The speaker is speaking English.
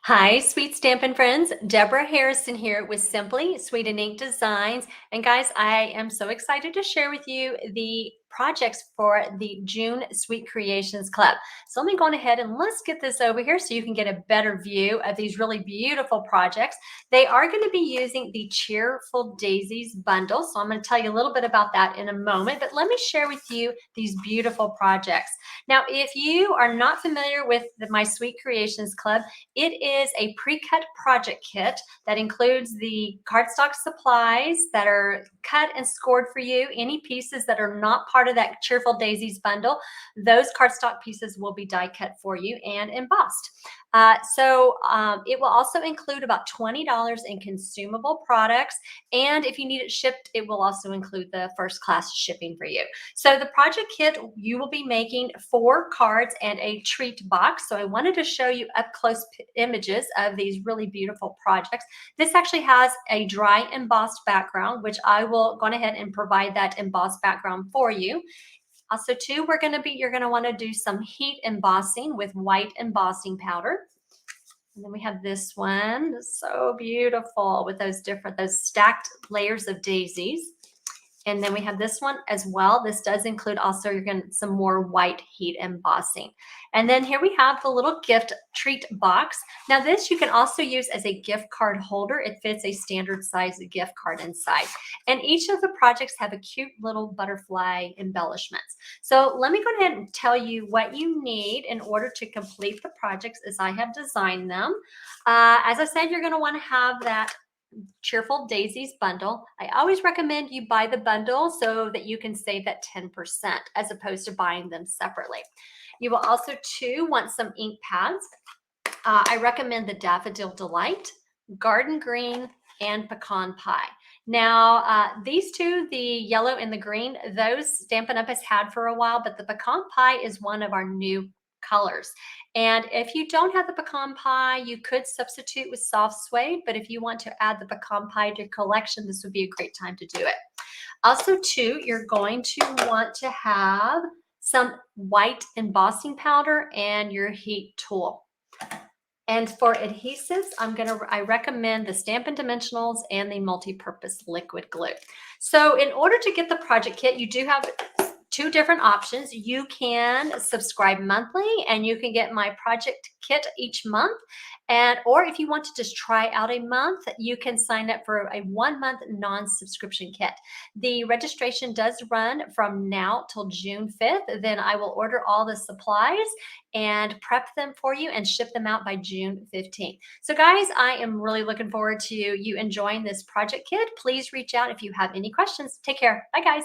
Hi, sweet Stampin' friends. Deborah Harrison here with Simply Sweet and Ink Designs. And guys, I am so excited to share with you the projects for the June Sweet Creations Club. So let me go on ahead and let's get this over here so you can get a better view of these really beautiful projects. They are going to be using the Cheerful Daisies bundle. So I'm going to tell you a little bit about that in a moment, but let me share with you these beautiful projects. Now, if you are not familiar with My Sweet Creations Club, it is a pre-cut project kit that includes the cardstock supplies that are cut and scored for you. Any pieces that are not part of that Cheerful Daisies bundle, those cardstock pieces will be die cut for you and embossed. It will also include about $20 in consumable products. And if you need it shipped, it will also include the first class shipping for you. So the project kit, you will be making 4 cards and a treat box. So I wanted to show you up close images of these really beautiful projects. This actually has a dry embossed background, which I will go ahead and provide that embossed background for you. Also, too, you're gonna want to do some heat embossing with white embossing powder. And then we have this one, so beautiful with those stacked layers of daisies. And then we have this one as well. This does include also, you're going to some more white heat embossing. And then here we have the little gift treat box. Now this you can also use as a gift card holder. It fits a standard size gift card inside. And each of the projects have a cute little butterfly embellishments. So let me go ahead and tell you what you need in order to complete the projects as I have designed them. As I said, you're going to want to have that Cheerful Daisies bundle. I always recommend you buy the bundle so that you can save that 10% as opposed to buying them separately. You will also too want some ink pads. I recommend the Daffodil Delight, Garden Green, and Pecan Pie. Now, these two, the yellow and the green, those Stampin' Up! Has had for a while, but the Pecan Pie is one of our new colors. And if you don't have the pecan pie, you could substitute with soft suede, but if you want to add the pecan pie to your collection, this would be a great time to do it. Also, too, you're going to want to have some white embossing powder and your heat tool. And for adhesives, I recommend the Stampin' Dimensionals and the multi-purpose liquid glue. So in order to get the project kit, you do have 2 different options. You can subscribe monthly and you can get my project kit each month. Or if you want to just try out a month, you can sign up for a 1-month non-subscription kit. The registration does run from now till June 5th. Then I will order all the supplies and prep them for you and ship them out by June 15th. So guys, I am really looking forward to you enjoying this project kit. Please reach out if you have any questions. Take care. Bye guys.